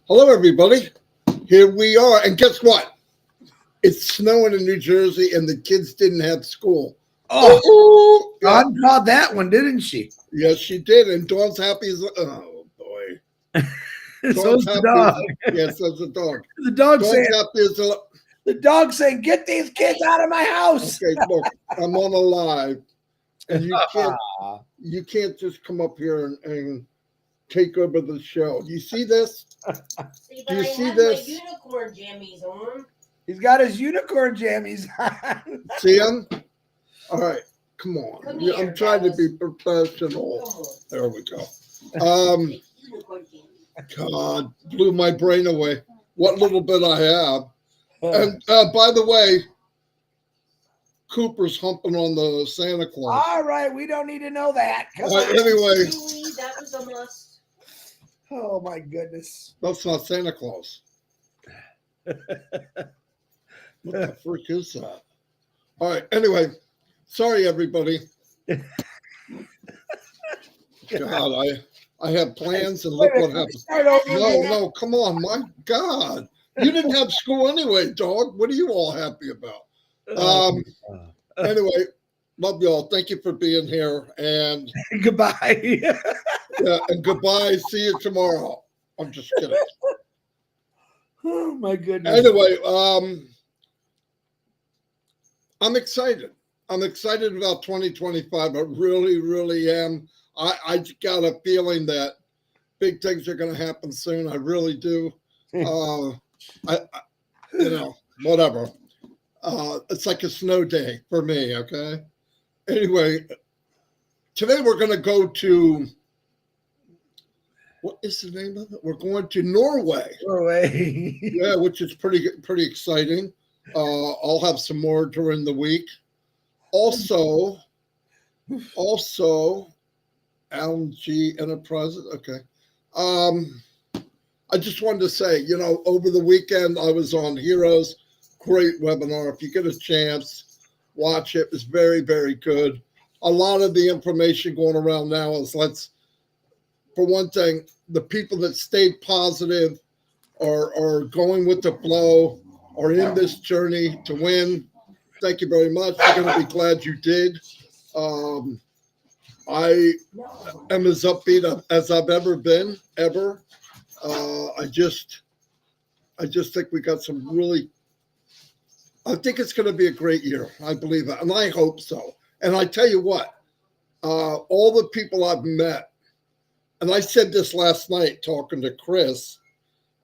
Hello, everybody. Here we are. And guess what? It's snowing in New Jersey and the kids didn't have school. Oh, Yeah. Dawn caught that one, didn't she? Yes, she did. And Dawn's happy as, oh, boy. So's Dawn's the happy dog. yes, that's the dog. The dog Dawn's saying, happy as a, the dog saying, "Get these kids out of my house." okay, look, I'm on a live. And you can't just come up here and take over the show. You see this? See, Do but you I see have this? my unicorn jammies on. He's got his unicorn jammies on. See him? All right. Come on. Come here, I'm trying to Dallas. be professional. Come on. There we go. Unicorn jammies. God, blew my brain away. What little bit I have. And by the way, Cooper's humping on the Santa Claus. All right, we don't need to know that. Come All right, on. anyway, Really, that was a must. Oh my goodness. that's not Santa Claus. What the frick is that? All right, anyway, sorry, everybody. God, I have plans and look what happened. Start over again. No, come on, my God. You didn't have school anyway, dog. What are you all happy about? Anyway, love you all. Thank you for being here. And Goodbye. yeah, and goodbye. See you tomorrow. I'm just kidding. Oh my goodness. Anyway, I'm excited. I'm excited about 2025. I really, really am. I just got a feeling that big things are going to happen soon. I really do. Whatever. It's like a snow day for me, okay? Anyway, today we're going to go to, what is the name of it? We're going to Norway. Norway. Yeah, which is pretty exciting. I'll have some more during the week. Also, Alan G. Enterprises. Okay. I just wanted to say, over the weekend I was on Heroes. Great webinar. If you get a chance, watch it. It's very, very good. A lot of the information going around now is for one thing, the people that stayed positive are going with the flow, are in this journey to win. Thank you very much. You're going to be glad you did. I am as upbeat as I've ever been, ever. I just think we got some really, I think it's going to be a great year. I believe it, and I hope so. And I tell you what, all the people I've met, and I said this last night talking to Chris,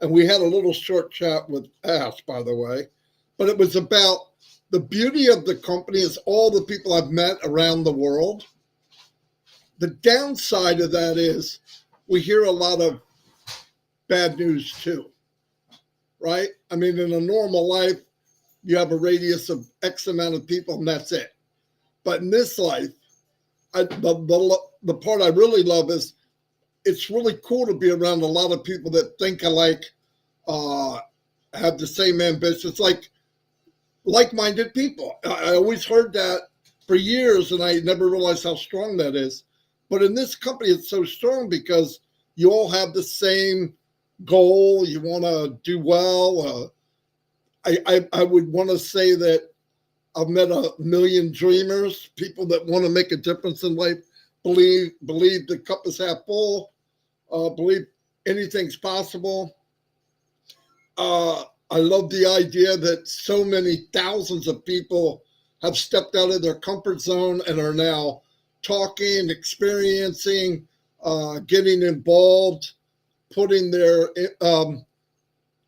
and we had a little short chat with Ash, by the way, but it was about the beauty of the company is all the people I've met around the world. The downside of that is we hear a lot of bad news too, right? I mean, in a normal life, you have a radius of X amount of people and that's it. But in this life, the part I really love is it's really cool to be around a lot of people that think alike, have the same ambitions, like-minded people. I always heard that for years and I never realized how strong that is. But in this company, it's so strong because you all have the same goal. You want to do well. I would want to say that I've met a million dreamers, people that want to make a difference in life, believe the cup is half full, believe anything's possible. I love the idea that so many thousands of people have stepped out of their comfort zone and are now talking, experiencing, getting involved, putting their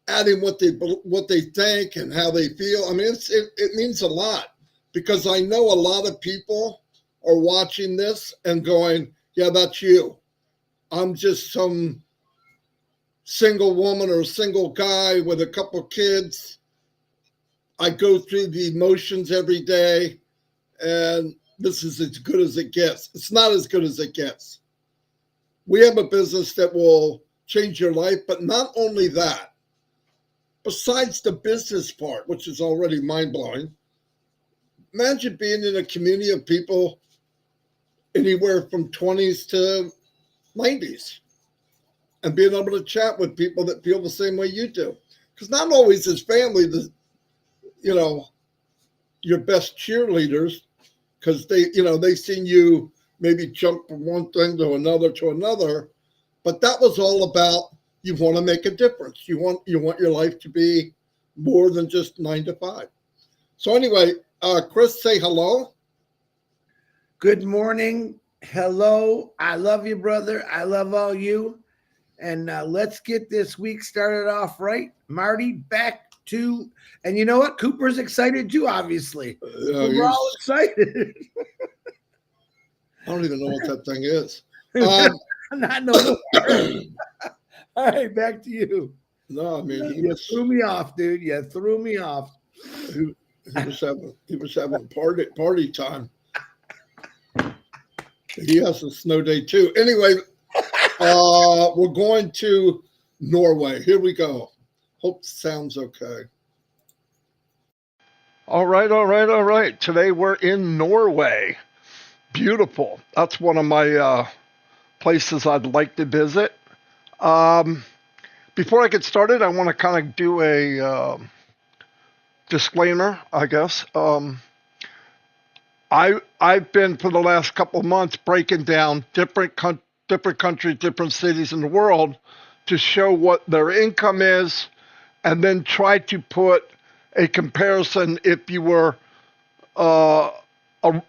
adding what they think and how they feel. I mean, it means a lot because I know a lot of people are watching this and going, yeah, that's you. I'm just some single woman or single guy with a couple kids. I go through the emotions every day and this is as good as it gets. It's not as good as it gets. We have a business that will change your life, but not only that, besides the business part, which is already mind-blowing, imagine being in a community of people anywhere from 20s to 90s. and being able to chat with people that feel the same way you do. Because not always is family the, you know, your best cheerleaders, because they've seen you maybe jump from one thing to another. But that was all about, you want to make a difference. You want your life to be more than just 9 to 5. So anyway, Chris, say hello. Good morning. Hello. I love you, brother. I love all you. And let's get this week started off right. Marty, back to, and you know what? Cooper's excited too, obviously. We're all excited. I don't even know what that thing is. Not no more. All right, back to you. No, I mean, You threw me off, dude. You threw me off. He was having party time. He has a snow day too. Anyway, we're going to Norway. Here we go. Hope sounds okay. All right. Today we're in Norway. Beautiful. That's one of my places I'd like to visit. Before I get started, I want to kind of do a disclaimer, I guess. I've been for the last couple of months breaking down different countries, different cities in the world to show what their income is, and then try to put a comparison if you were an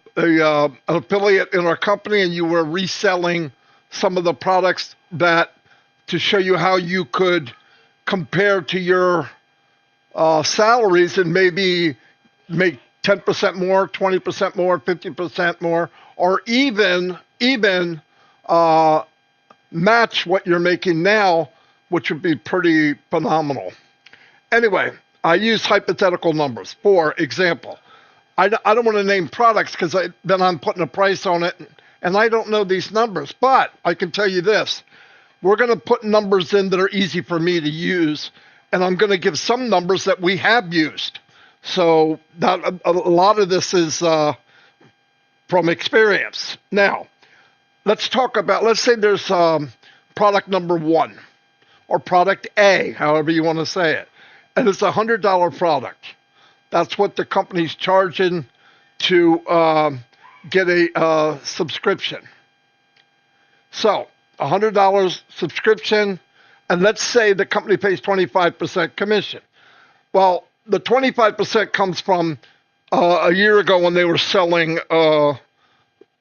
affiliate in our company and you were reselling some of the products, that to show you how you could compare to your salaries and maybe make 10% more, 20% more, 50% more, or even match what you're making now, which would be pretty phenomenal. Anyway, I use hypothetical numbers. For example, I don't want to name products because then I'm putting a price on it, and I don't know these numbers. But I can tell you this. We're going to put numbers in that are easy for me to use, and I'm going to give some numbers that we have used. So that a lot of this is from experience. Now, let's say there's product number 1 or product A, however you want to say it, and it's $100 product. That's what the company's charging to get a subscription. So $100 subscription, and let's say the company pays 25% commission. Well, the 25% comes from a year ago when they were selling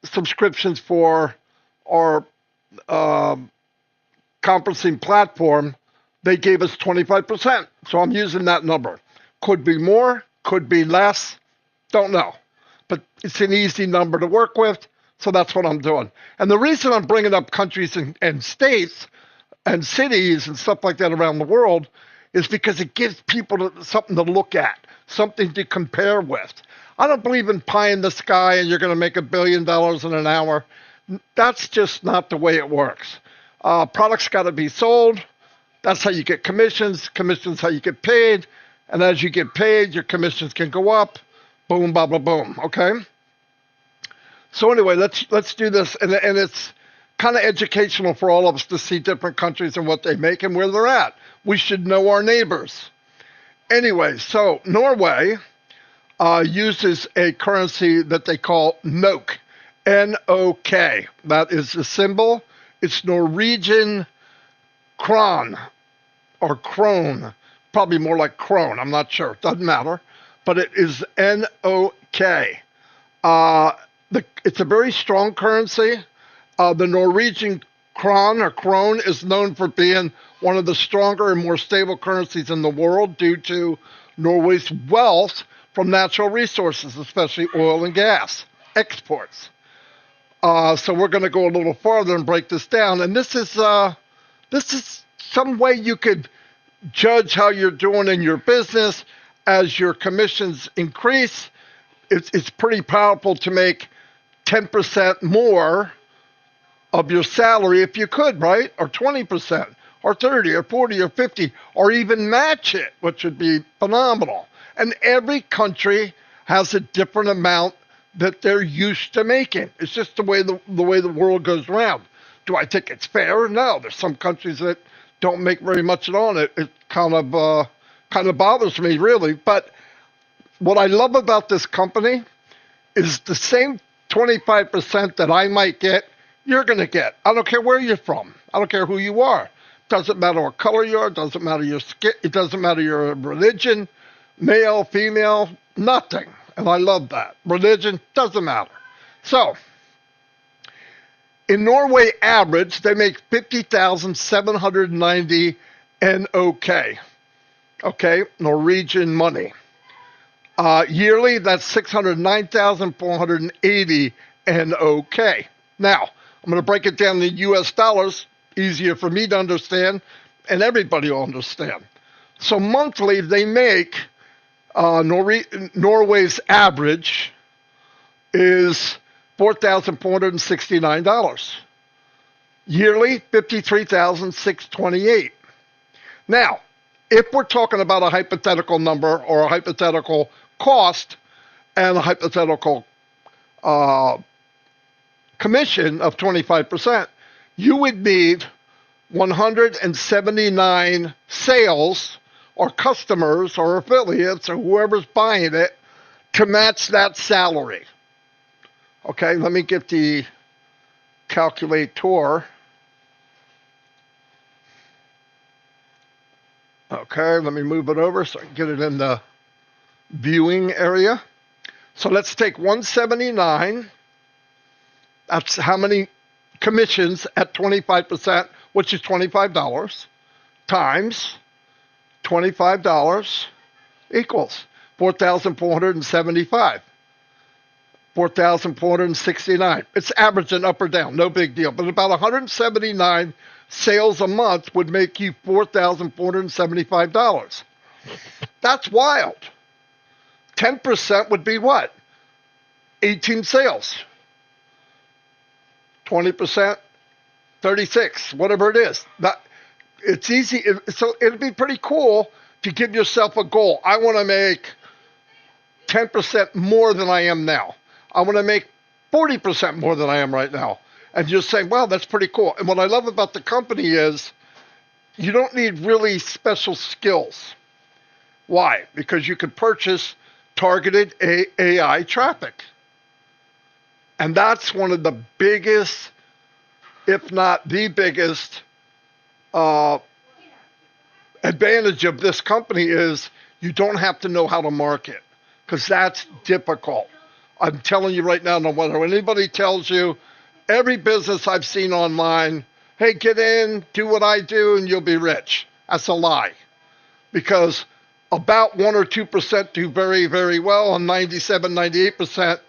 subscriptions for our conferencing platform. They gave us 25%. So I'm using that number. Could be more, could be less, don't know. But it's an easy number to work with, so that's what I'm doing. And the reason I'm bringing up countries and states and cities and stuff like that around the world is because it gives people something to look at, something to compare with. I don't believe in pie in the sky and you're going to make $1 billion in an hour. That's just not the way it works. Products got to be sold. That's how you get commissions. Commissions how you get paid. And as you get paid, your commissions can go up. Boom, blah, blah, boom. Okay? So anyway, let's do this. And it's kind of educational for all of us to see different countries and what they make and where they're at. We should know our neighbors. Anyway, so Norway uses a currency that they call NOK, N-O-K. That is the symbol. It's Norwegian kron or krone, probably more like krone. I'm not sure. It doesn't matter. But it is N-O-K. It's a very strong currency. The Norwegian krone is known for being one of the stronger and more stable currencies in the world due to Norway's wealth from natural resources, especially oil and gas exports. So we're going to go a little farther and break this down. And this is some way you could judge how you're doing in your business as your commissions increase. It's pretty powerful to make 10% more of your salary if you could, right? Or 20%, or 30, or 40, or 50, or even match it, which would be phenomenal. And every country has a different amount that they're used to making. It's just the way the world goes around. Do I think it's fair? No. There's some countries that don't make very much at all. It kind of bothers me, really. But what I love about this company is the same 25% that I might get, you're going to get. I don't care where you're from. I don't care who you are. Doesn't matter what color you are. Doesn't matter your skin. It doesn't matter your religion, male, female, nothing. And I love that. Religion doesn't matter. So, in Norway, average, they make 50,790 NOK. Okay, Norwegian money. Yearly, that's 609,480 NOK. Now, I'm going to break it down in US dollars, easier for me to understand, and everybody will understand. So monthly, they make, Norway's average is $4,469. Yearly, $53,628. Now, if we're talking about a hypothetical number or a hypothetical cost and a hypothetical commission of 25%, you would need 179 sales or customers or affiliates or whoever's buying it to match that salary. Okay, let me get the calculator. Okay, let me move it over so I can get it in the viewing area. So let's take 179. That's how many commissions at 25%, which is $25, times $25 equals 4,475. 4,469. It's averaging up or down, no big deal. But about 179 sales a month would make you $4,475. That's wild. 10% would be what? 18 sales. 20%, 36, whatever it is. It's easy. So it'd be pretty cool to give yourself a goal. I want to make 10% more than I am now. I want to make 40% more than I am right now. And you're saying, wow, that's pretty cool. And what I love about the company is you don't need really special skills. Why? Because you can purchase targeted AI traffic. And that's one of the biggest, if not the biggest, advantage of this company is you don't have to know how to market, because that's difficult. I'm telling you right now, no matter what anybody tells you, every business I've seen online, hey, get in, do what I do, and you'll be rich. That's a lie. Because about 1 or 2% do very, very well, and 97, 98%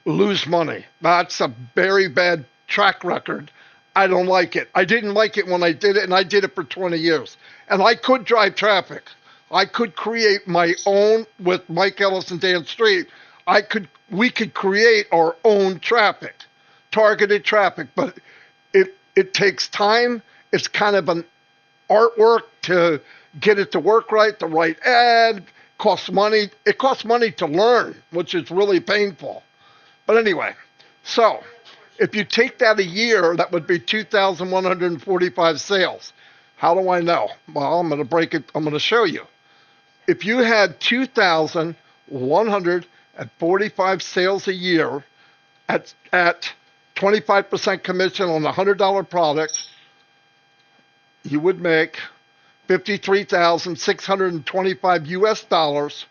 lose money. That's a very bad track record. I don't like it. I didn't like it when I did it, and I did it for 20 years. And I could drive traffic. I could create my own, with Mike Ellis and Dan Street, we could create our own traffic, targeted traffic, but it takes time. It's kind of an artwork to get it to work right, the right ad, costs money. It costs money to learn, which is really painful. But anyway, so if you take that a year, that would be 2,145 sales. How do I know? Well, I'm going to break it. I'm going to show you. If you had 2,145 sales a year at 25% commission on a $100 product, you would make 53,625 US dollars.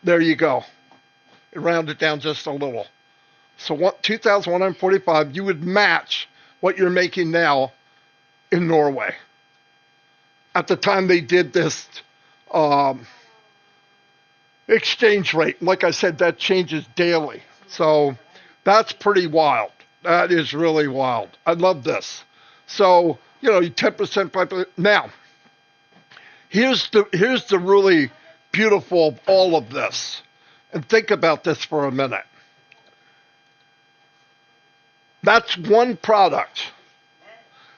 There you go. Round it down just a little. So 2,145, you would match what you're making now in Norway. At the time they did this exchange rate, like I said, that changes daily. So that's pretty wild. That is really wild. I love this. So, 10%. Now, here's the really beautiful of all of this. And think about this for a minute. That's one product.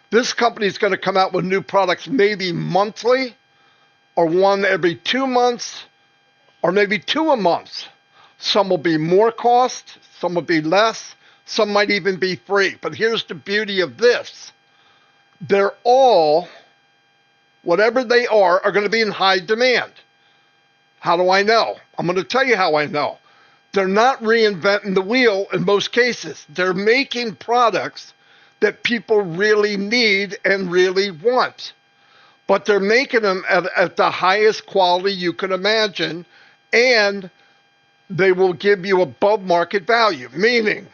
This company is going to come out with new products maybe monthly, or one every 2 months, or maybe 2 a month. Some will be more cost, some will be less, Some might even be free. But here's the beauty of this. They're all, whatever they are going to be in high demand. How do I know? I'm going to tell you how I know. They're not reinventing the wheel in most cases. They're making products that people really need and really want. But they're making them at the highest quality you can imagine, and they will give you above market value. Meaning,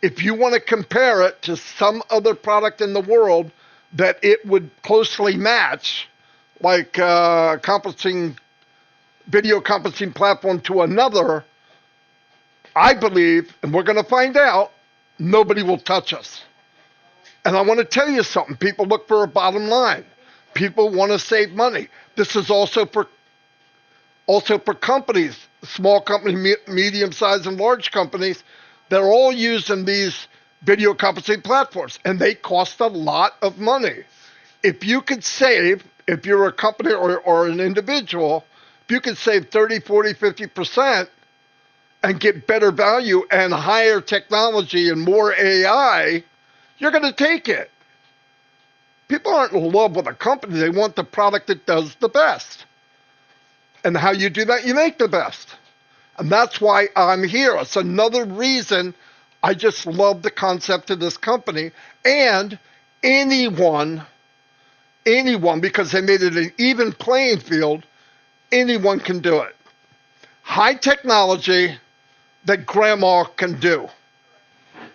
if you want to compare it to some other product in the world that it would closely match, like video conferencing platform to another, I believe, and we're going to find out, nobody will touch us. And I want to tell you something. People look for a bottom line. People want to save money. This is also for companies, small companies, medium-sized and large companies. They're all using these video conferencing platforms, and they cost a lot of money. If you could save, if you're a company or an individual, if you could save 30, 40, 50% and get better value and higher technology and more AI, you're going to take it. People aren't in love with a company. They want the product that does the best. And how you do that, you make the best. And that's why I'm here. It's another reason I just love the concept of this company. And anyone, because they made it an even playing field, anyone can do it. High technology that grandma can do.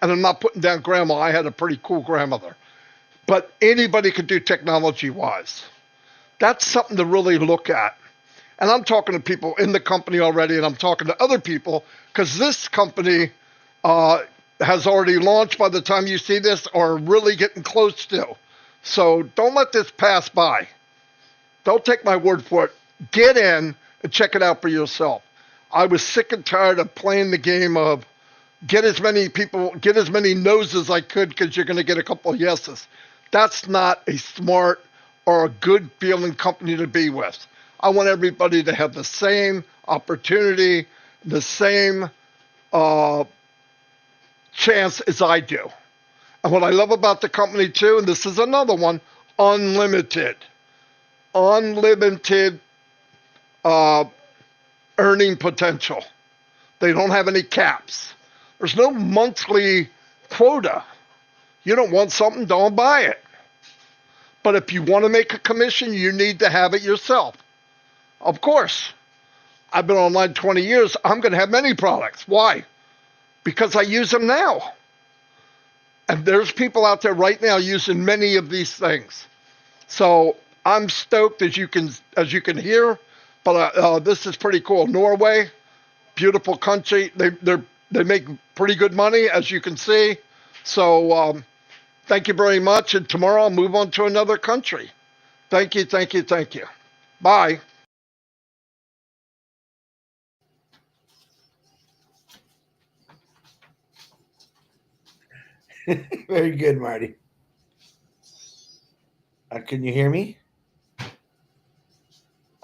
And I'm not putting down grandma. I had a pretty cool grandmother. But anybody can do technology-wise. That's something to really look at. And I'm talking to people in the company already, and I'm talking to other people, because this company has already launched by the time you see this, or really getting close to. So don't let this pass by. Don't take my word for it. Get in and check it out for yourself. I was sick and tired of playing the game of get as many no's as I could, because you're going to get a couple of yeses. That's not a smart or a good feeling company to be with. I want everybody to have the same opportunity, the same chance as I do. And what I love about the company too, and this is another one, unlimited earning potential. They don't have any caps. There's no monthly quota. You don't want something, don't buy it. But if you want to make a commission, you need to have it yourself. Of course, I've been online 20 years. I'm going to have many products. Why? Because I use them now. And there's people out there right now using many of these things. So I'm stoked, as you can hear. But this is pretty cool. Norway, beautiful country. They make pretty good money, as you can see. So thank you very much. And tomorrow I'll move on to another country. Thank you, thank you, thank you. Bye. Very good, Marty. Can you hear me?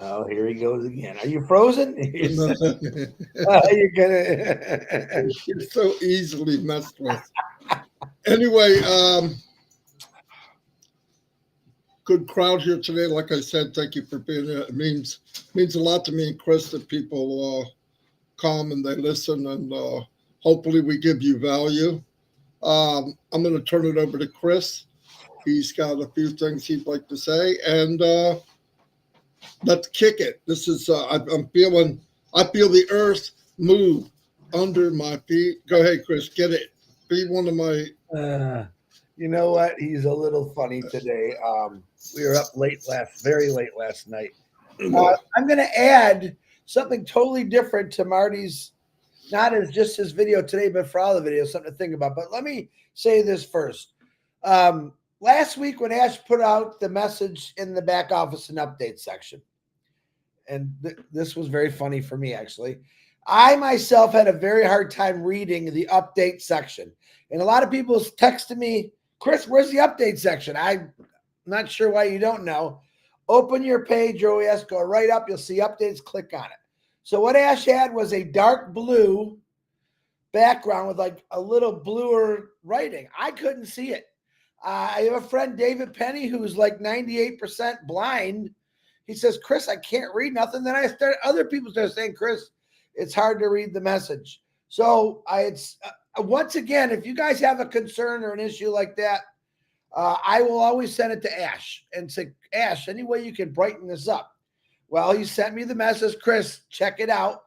Oh, here he goes again. Are you frozen? You're gonna. You're so easily messed with. Anyway, good crowd here today. Like I said, thank you for being here. It means a lot to me and Chris that people come and they listen, and hopefully we give you value. I'm going to turn it over to Chris. He's got a few things he'd like to say, and let's kick it. This is I feel the earth move under my feet. Go ahead, Chris. Get it. Be one of my. You know what? He's a little funny today. We were up very late last night. I'm going to add something totally different to Marty's, not as just his video today, but for all the videos, something to think about. But let me say this first. Last week when Ash put out the message in the back office and update section, and this was very funny for me, actually. I myself had a very hard time reading the update section. And a lot of people texted me, Chris, where's the update section? I'm not sure why you don't know. Open your page, your OS, go right up. You'll see updates, click on it. So what Ash had was a dark blue background with like a little bluer writing. I couldn't see it. I have a friend, David Penny, who's like 98% blind. He says, Chris, I can't read nothing. Then other people start saying, Chris, it's hard to read the message. So once again, if you guys have a concern or an issue like that, I will always send it to Ash and say, Ash, any way you can brighten this up? Well, he sent me the message, Chris, check it out.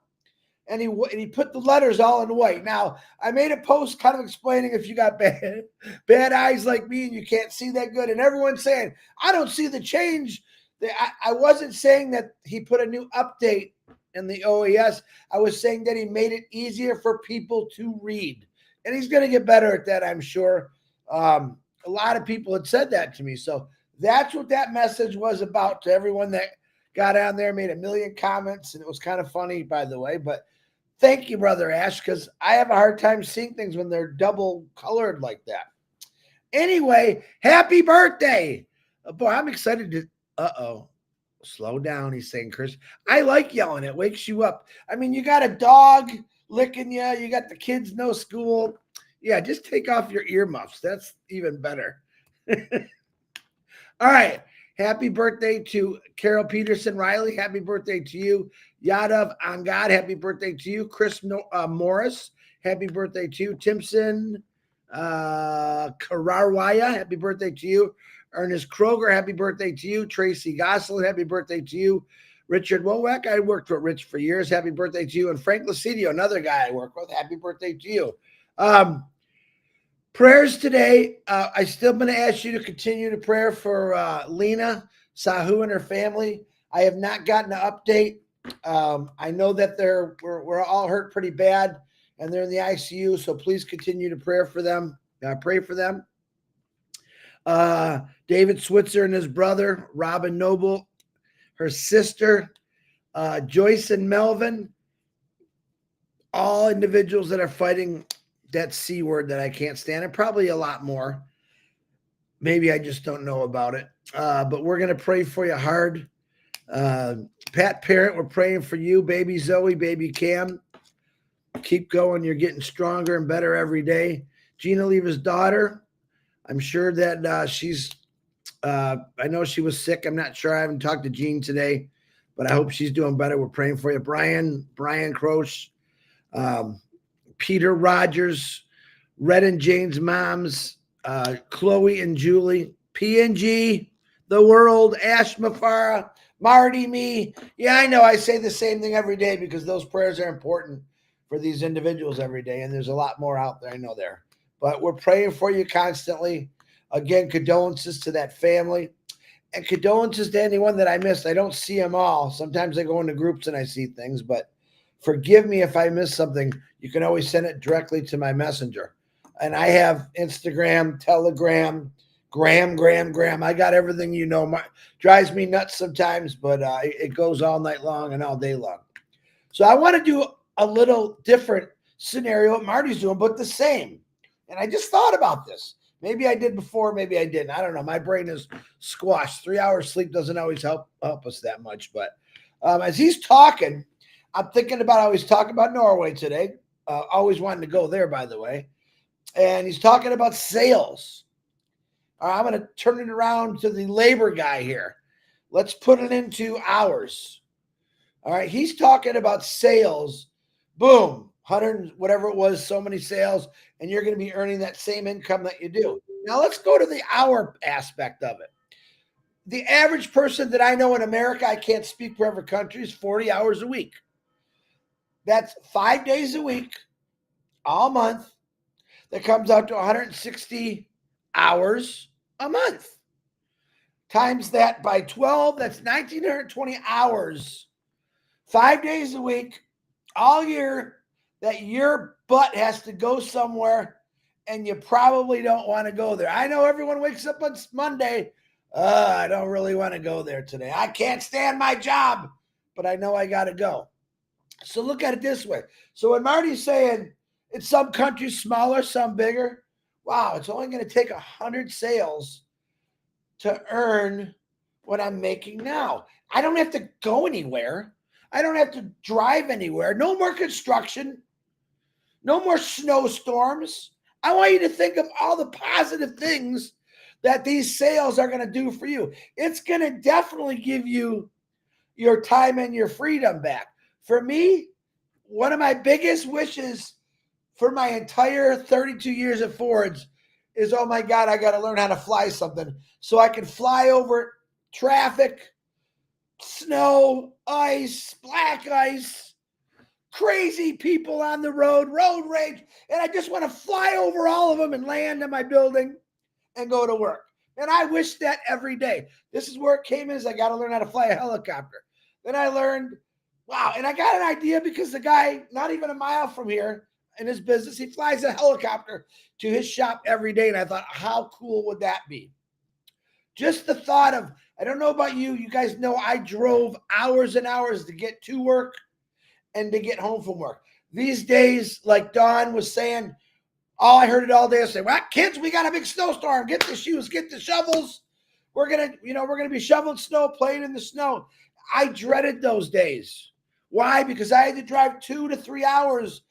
And he put the letters all in white. Now, I made a post kind of explaining if you got bad eyes like me and you can't see that good. And everyone's saying, I don't see the change. I wasn't saying that he put a new update in the OAS. I was saying that he made it easier for people to read. And he's going to get better at that, I'm sure. A lot of people had said that to me. So that's what that message was about to everyone that got on there, made a million comments. And it was kind of funny, by the way. But thank you, Brother Ash, because I have a hard time seeing things when they're double colored like that. Anyway, happy birthday. Boy, I'm excited to, slow down, he's saying, Chris. I like yelling. It wakes you up. I mean, you got a dog licking you. You got the kids, no school. Yeah, just take off your earmuffs. That's even better. All right. Happy birthday to Carol Peterson Riley. Happy birthday to you. Yadav Angad. Happy birthday to you. Chris Morris. Happy birthday to you. Timson Kararwaya. Happy birthday to you. Ernest Kroger. Happy birthday to you. Tracy Gosselin. Happy birthday to you. Richard Wowak. I worked with Rich for years. Happy birthday to you. And Frank Lucidio, another guy I work with. Happy birthday to you. Prayers today. I still going to ask you to continue to pray for Lena Sahu and her family. I have not gotten an update. I know that we're all hurt pretty bad, and they're in the ICU. So please continue to pray for them. Pray for them. David Switzer and his brother, Robin Noble, her sister, Joyce and Melvin, all individuals that are fighting that C word that I can't stand, and probably a lot more. Maybe I just don't know about it. But we're going to pray for you hard. Pat Parent, we're praying for you. Baby Zoe, baby Cam. Keep going. You're getting stronger and better every day. Gina Leva's daughter. I'm sure that she's, I know she was sick. I'm not sure. I haven't talked to Jean today, but I hope she's doing better. We're praying for you. Brian Croce, Peter Rogers, Red and Jane's moms, Chloe and Julie, PNG, the world, Ash Mafara, Marty, me. Yeah, I know I say the same thing every day because those prayers are important for these individuals every day. And there's a lot more out there. I know there, but we're praying for you constantly. Again, condolences to that family and condolences to anyone that I missed. I don't see them all. Sometimes I go into groups and I see things, but forgive me if I miss something. You can always send it directly to my messenger. And I have Instagram, Telegram, Gram. I got everything, you know. Drives me nuts sometimes, but it goes all night long and all day long. So I want to do a little different scenario what Marty's doing, but the same. And I just thought about this. Maybe I did before, maybe I didn't. I don't know. My brain is squashed. 3 hours sleep doesn't always help us that much. But as he's talking, I'm thinking about how he's talking about Norway today. Always wanting to go there, by the way. And he's talking about sales. All right, I'm going to turn it around to the labor guy here. Let's put it into hours. All right, he's talking about sales. Boom, 100, whatever it was, so many sales, and you're going to be earning that same income that you do. Now, let's go to the hour aspect of it. The average person that I know in America, I can't speak for every country, is 40 hours a week. That's 5 days a week, all month. That comes out to 160 hours a month. Times that by 12, that's 1,920 hours, 5 days a week, all year, that your butt has to go somewhere, and you probably don't want to go there. I know everyone wakes up on Monday, I don't really want to go there today. I can't stand my job, but I know I got to go. So look at it this way. So when Marty's saying it's some countries smaller, some bigger, wow, it's only going to take 100 sales to earn what I'm making now. I don't have to go anywhere. I don't have to drive anywhere. No more construction. No more snowstorms. I want you to think of all the positive things that these sales are going to do for you. It's going to definitely give you your time and your freedom back. For me, one of my biggest wishes for my entire 32 years at Ford's is, oh my God, I got to learn how to fly something so I can fly over traffic, snow, ice, black ice, crazy people on the road rage. And I just want to fly over all of them and land in my building and go to work. And I wish that every day. This is where it came in, is I got to learn how to fly a helicopter. Then I learned, wow. And I got an idea because the guy, not even a mile from here in his business, he flies a helicopter to his shop every day. And I thought, how cool would that be? Just the thought of, I don't know about you. You guys know I drove hours and hours to get to work and to get home from work. These days, like Dawn was saying, oh, I heard it all day. I say, well, kids, we got a big snowstorm. Get the shoes, get the shovels. We're gonna be shoveling snow, playing in the snow. I dreaded those days. Why? Because I had to drive 2 to 3 hours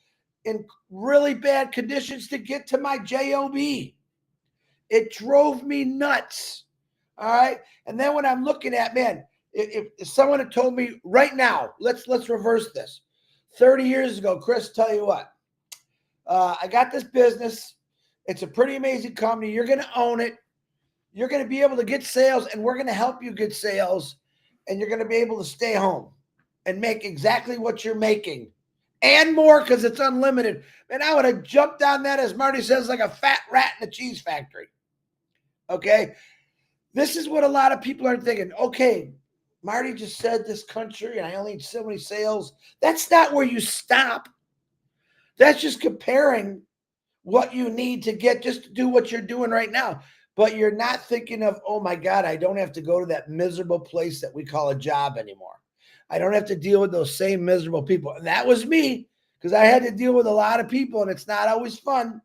in really bad conditions to get to my job. It drove me nuts. All right. And then when I'm looking at, man, if someone had told me right now, let's reverse this. 30 years ago, Chris, tell you what, I got this business. It's a pretty amazing company. You're going to own it. You're going to be able to get sales, and we're going to help you get sales, and you're going to be able to stay home and make exactly what you're making and more, because it's unlimited. And I would have jumped on that, as Marty says, like a fat rat in a cheese factory. Okay. This is what a lot of people are thinking. Okay, Marty just said this country and I only need so many sales. That's not where you stop. That's just comparing what you need to get just to do what you're doing right now. But you're not thinking of, oh my God, I don't have to go to that miserable place that we call a job anymore. I don't have to deal with those same miserable people. And that was me, because I had to deal with a lot of people, and it's not always fun.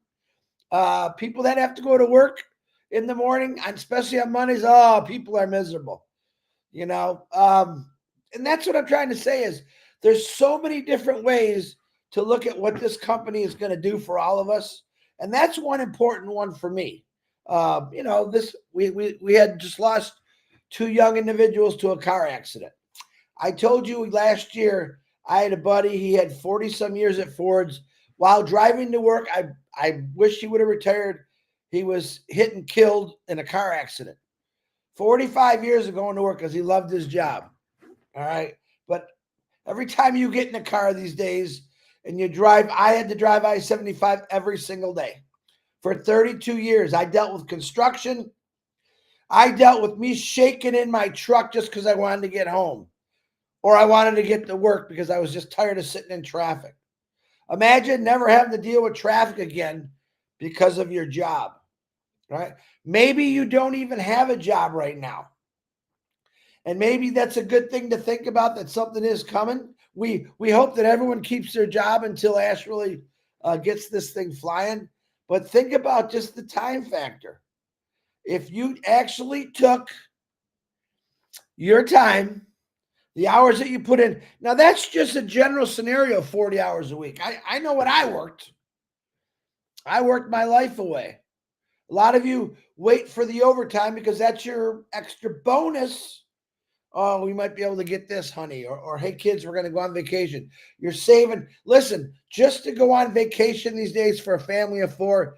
People that have to go to work in the morning, especially on Mondays, oh, people are miserable, and that's what I'm trying to say is there's so many different ways to look at what this company is going to do for all of us. And that's one important one for me. We had just lost 2 young individuals to a car accident. I told you last year, I had a buddy, he had 40 some years at Ford's. While driving to work, I wish he would have retired. He was hit and killed in a car accident. 45 years of going to work because he loved his job. All right. But every time you get in a car these days and you drive, I had to drive I-75 every single day. For 32 years, I dealt with construction. I dealt with me shaking in my truck just because I wanted to get home, or I wanted to get to work because I was just tired of sitting in traffic. Imagine never having to deal with traffic again because of your job, right? Maybe you don't even have a job right now. And maybe that's a good thing to think about, that something is coming. We hope that everyone keeps their job until Ash really gets this thing flying. But think about just the time factor. If you actually took your time, the hours that you put in. Now, that's just a general scenario, 40 hours a week. I know what I worked. I worked my life away. A lot of you wait for the overtime because that's your extra bonus. Oh, we might be able to get this, honey. Or hey, kids, we're going to go on vacation. You're saving. Listen, just to go on vacation these days for a family of 4,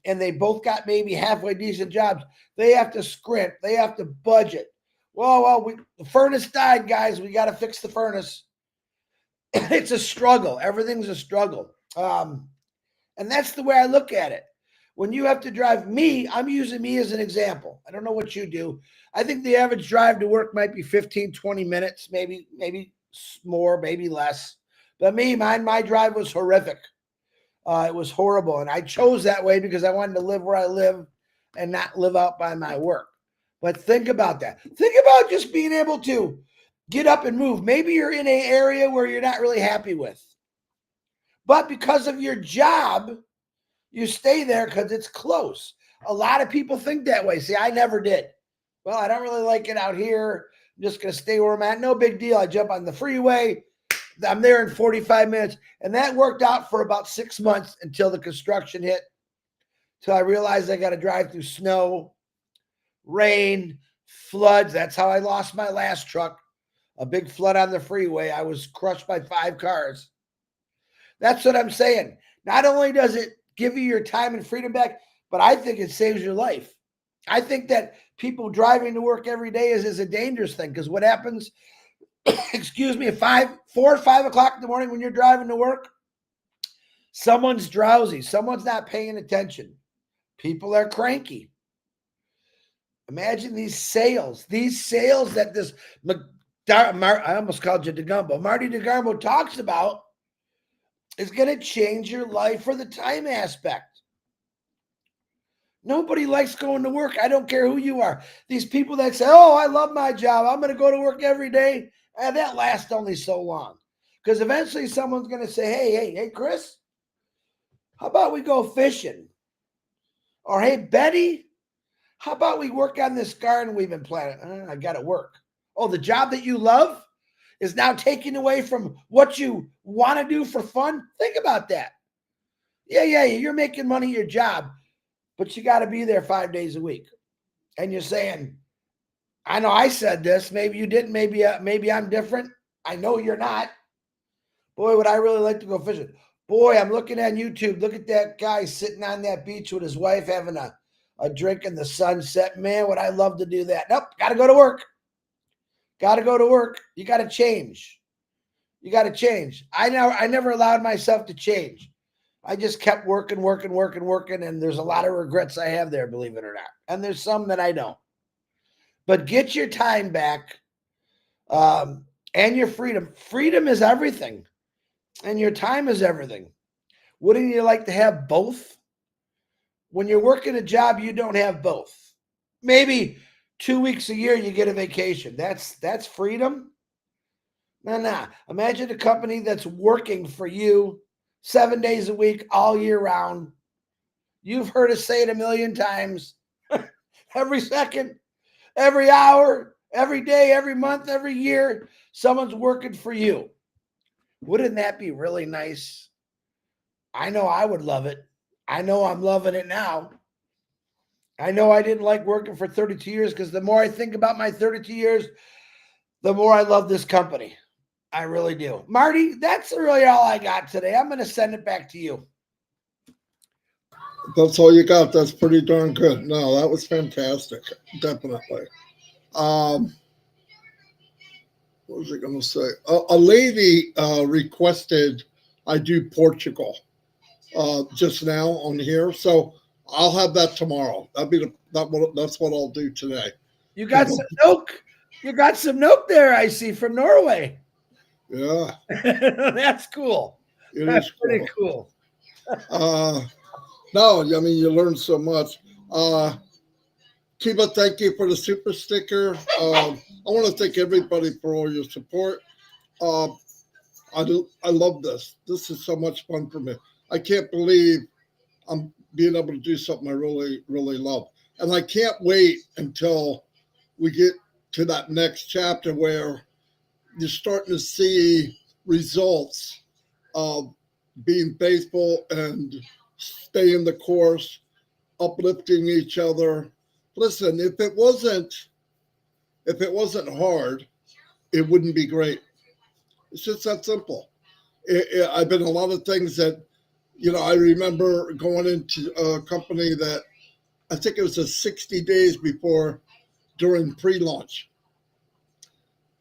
and they both got maybe halfway decent jobs, they have to scrimp. They have to budget. Well, the furnace died, guys. We got to fix the furnace. It's a struggle. Everything's a struggle. And that's the way I look at it. When you have to drive me, I'm using me as an example. I don't know what you do. I think the average drive to work might be 15, 20 minutes, maybe more, maybe less. But my drive was horrific. It was horrible. And I chose that way because I wanted to live where I live and not live out by my work. But think about that. Think about just being able to get up and move. Maybe you're in an area where you're not really happy with. But because of your job, you stay there because it's close. A lot of people think that way. See, I never did. Well, I don't really like it out here. I'm just going to stay where I'm at. No big deal. I jump on the freeway, I'm there in 45 minutes. And that worked out for about 6 months until the construction hit. Till I realized I got to drive through snow, rain, floods. That's how I lost my last truck. A big flood on the freeway. I was crushed by 5 cars. That's what I'm saying. Not only does it give you your time and freedom back, but I think it saves your life. I think that people driving to work every day is a dangerous thing, because what happens, excuse me, at 4 or 5 o'clock in the morning when you're driving to work, someone's drowsy. Someone's not paying attention. People are cranky. Imagine these sales that this, I almost called you DeGumbo, Marty DeGumbo talks about is going to change your life for the time aspect. Nobody likes going to work. I don't care who you are. These people that say, oh, I love my job, I'm going to go to work every day, that lasts only so long. Because eventually someone's going to say, hey, Chris, how about we go fishing? Or, hey, Betty, how about we work on this garden we've been planting? I got to work. Oh, the job that you love is now taken away from what you want to do for fun? Think about that. Yeah, you're making money at your job, but you got to be there 5 days a week. And you're saying, I know I said this. Maybe you didn't. Maybe I'm different. I know you're not. Boy, would I really like to go fishing. Boy, I'm looking at YouTube. Look at that guy sitting on that beach with his wife having a drink in the sunset. Man, would I love to do that. Nope, got to go to work. Got to go to work. You got to change. You got to change. I never allowed myself to change. I just kept working, and there's a lot of regrets I have there, believe it or not. And there's some that I don't. But get your time back, and your freedom. Freedom is everything, and your time is everything. Wouldn't you like to have both? When you're working a job, you don't have both. Maybe 2 weeks a year you get a vacation. That's freedom? Nah. Imagine a company that's working for you 7 days a week, all year round. You've heard us say it a million times. Every second, every hour, every day, every month, every year, someone's working for you. Wouldn't that be really nice? I know I would love it. I know I'm loving it now. I know I didn't like working for 32 years, because the more I think about my 32 years, the more I love this company. I really do. Marty, that's really all I got today. I'm going to send it back to you. That's all you got. That's pretty darn good. No, that was fantastic. Definitely. What was I going to say? A lady requested I do Portugal just now on here, so I'll have that tomorrow. That's what I'll do today. You got some milk. You got some milk there, I see, from Norway. Yeah, that's cool. That's pretty cool. No, I mean, you learn so much. Kiva, thank you for the super sticker. I want to thank everybody for all your support. I love this. This is so much fun for me. I can't believe I'm being able to do something I really, really love. And I can't wait until we get to that next chapter where you're starting to see results of being faithful and staying the course, uplifting each other. Listen, if it wasn't hard, it wouldn't be great. It's just that simple. I've been a lot of things that, I remember going into a company that I think it was 60 days before, during pre-launch.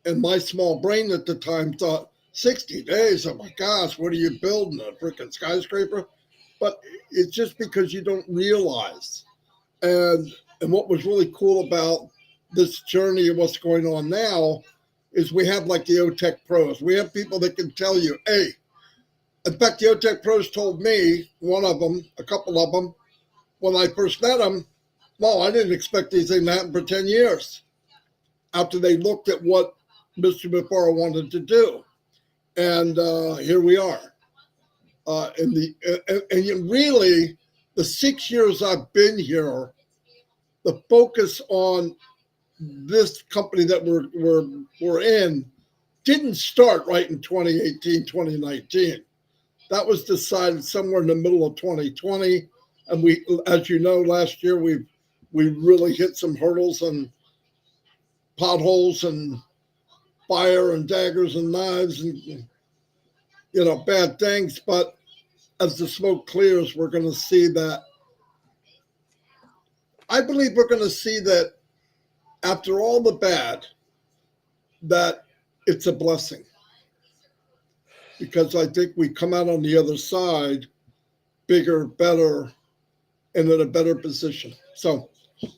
And my small brain at the time thought, 60 days, oh my gosh, what are you building, a freaking skyscraper? But it's just because you don't realize. And what was really cool about this journey and what's going on now is we have like the OTech pros. We have people that can tell you, hey, in fact, the OTech pros told me, one of them, a couple of them, when I first met them, well, I didn't expect these things to happen for 10 years after they looked at what Mr. Before wanted to do. And here we are. And really, the 6 years I've been here, the focus on this company that we're in didn't start right in 2018, 2019. That was decided somewhere in the middle of 2020. And we, as you know, last year we really hit some hurdles and potholes and fire and daggers and knives and bad things. But as the smoke clears, we're going to see that. I believe we're going to see that after all the bad, that it's a blessing. Because I think we come out on the other side bigger, better, and in a better position. So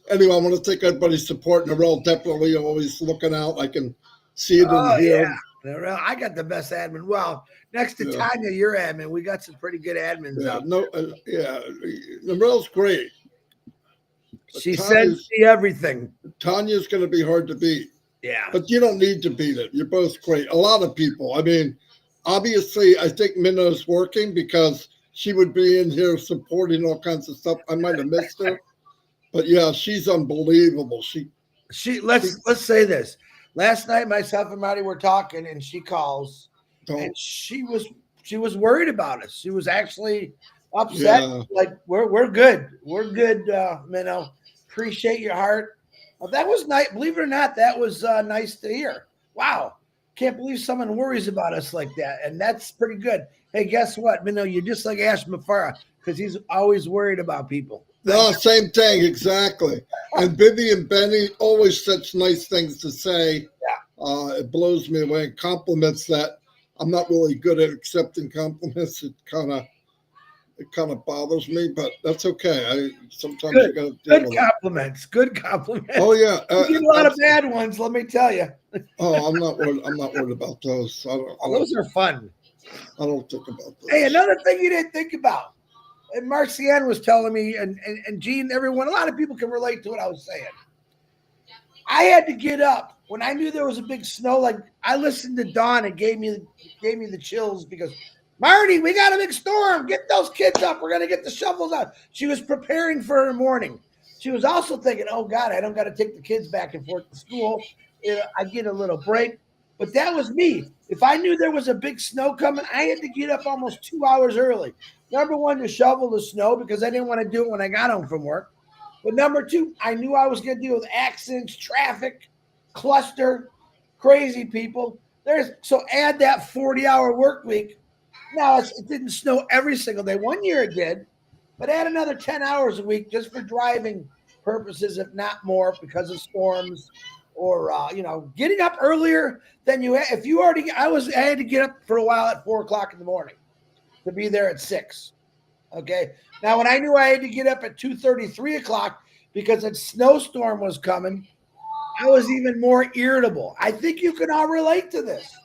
anyway, I want to thank everybody's support. Narelle definitely always looking out. I can see it in here. Yeah. Narelle, I got the best admin. Well, next to Tanya, your admin, we got some pretty good admins out. Narelle's great. She sends me everything. Tanya's going to be hard to beat. Yeah. But you don't need to beat it. You're both great. A lot of people. I mean, obviously, I think Minnow's working because she would be in here supporting all kinds of stuff. I might have missed her. But yeah, she's unbelievable. Let's say this. Last night, myself and Marty were talking, and she calls, and she was worried about us. She was actually upset. Yeah. Like we're good. We're good, Minnow. Appreciate your heart. That was nice. Believe it or not, that was nice to hear. Wow. Can't believe someone worries about us like that. And that's pretty good. Hey, guess what, Minnow? You're just like Ash Mafara because he's always worried about people. No, same thing. Exactly. And Bibby and Benny, always such nice things to say. Yeah. It blows me away. Compliments that I'm not really good at accepting compliments. It kind of bothers me, but that's okay. Sometimes you got to deal with compliments. It. Good compliments. Oh yeah, you get a lot of bad ones. Let me tell you. Oh, I'm not worried about those. Those are fun. I don't think about those. Hey, another thing you didn't think about, and Marcianne was telling me, and Gene, everyone, a lot of people can relate to what I was saying. I had to get up when I knew there was a big snow. Like I listened to Dawn and gave me the chills because. Marty, we got a big storm. Get those kids up. We're going to get the shovels out. She was preparing for her morning. She was also thinking, oh, God, I don't got to take the kids back and forth to school. I get a little break. But that was me. If I knew there was a big snow coming, I had to get up almost 2 hours early. Number one, to shovel the snow because I didn't want to do it when I got home from work. But number two, I knew I was going to deal with accidents, traffic, cluster, crazy people. So add that 40-hour work week. Now, it didn't snow every single day. 1 year it did, but add another 10 hours a week just for driving purposes, if not more, because of storms or, getting up earlier than you had. I had to get up for a while at 4 o'clock in the morning to be there at 6. Okay. Now, when I knew I had to get up at 2:30, 3 o'clock because a snowstorm was coming, I was even more irritable. I think you can all relate to this.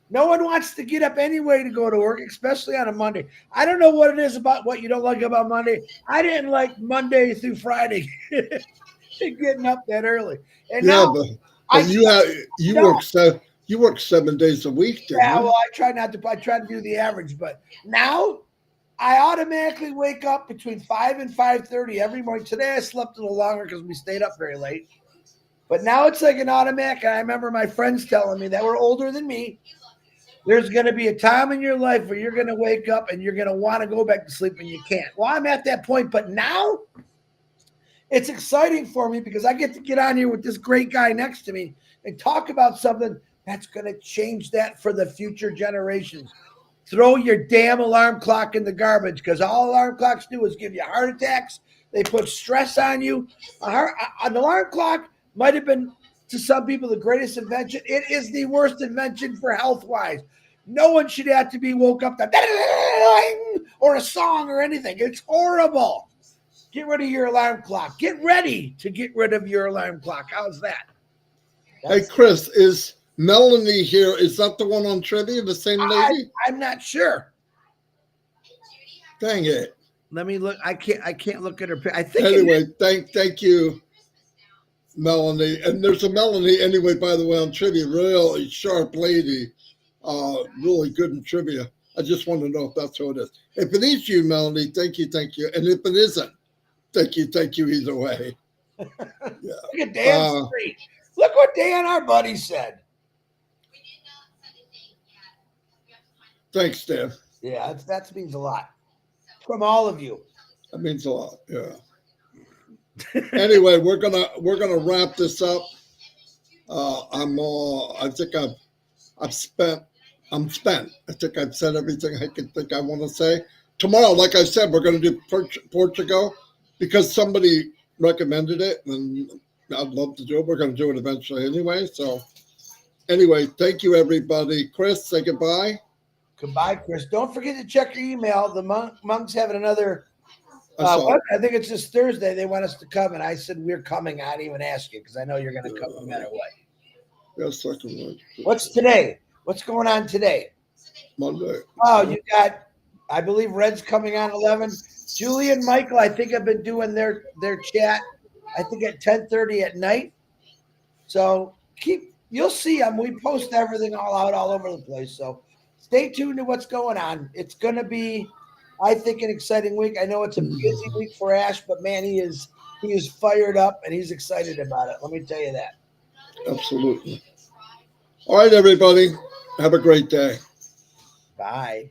No one wants to get up anyway to go to work, especially on a Monday. I don't know what it is about what you don't like about Monday. I didn't like Monday through Friday getting up that early. And yeah, but you work 7 days a week. Yeah, well, I try to do the average, but now I automatically wake up between 5 and 5:30 every morning. Today I slept a little longer because we stayed up very late. But now it's like an automatic. And I remember my friends telling me that were older than me. There's going to be a time in your life where you're going to wake up and you're going to want to go back to sleep and you can't. Well, I'm at that point, but now it's exciting for me because I get to get on here with this great guy next to me and talk about something that's going to change that for the future generations. Throw your damn alarm clock in the garbage because all alarm clocks do is give you heart attacks. They put stress on you. An alarm clock might have been, to some people, the greatest invention. It is the worst invention for health-wise. No one should have to be woke up to or a song or anything. It's horrible. Get rid of your alarm clock. Get ready to get rid of your alarm clock. How's that? Hey, Chris, is Melanie here? Is that the one on trivia, the same lady? I'm not sure. Dang it. Let me look. I can't look at her. I think. Anyway, thank you, Melanie. And there's a Melanie anyway, by the way, on trivia. Really sharp lady. Really good in trivia. I just want to know if that's who it is. If it is you, Melanie, thank you. And if it isn't, thank you either way. Yeah. Look at Dan Street. Look what Dan, our buddy, said. Thanks, Dan. Yeah, that means a lot from all of you. That means a lot. Yeah. Anyway, we're gonna wrap this up. I think I'm spent. I think I've said everything I can think I want to say. Tomorrow, like I said, we're going to do Portugal because somebody recommended it, and I'd love to do it. We're going to do it eventually anyway. So, anyway, thank you, everybody. Chris, say goodbye. Goodbye, Chris. Don't forget to check your email. The Monk's having another. I saw it. I think it's this Thursday. They want us to come, and I said we're coming. I didn't even ask you because I know you're going to come no matter what. Yes, second. What's today? What's going on today? Monday. Oh, you got, I believe Red's coming on 11. Julie and Michael, I think, have been doing their chat, I think at 10:30 at night. So you'll see them. We post everything all out all over the place. So stay tuned to what's going on. It's going to be, I think, an exciting week. I know it's a busy week for Ash, but man, he is fired up and he's excited about it. Let me tell you that. Absolutely. All right, everybody. Have a great day. Bye.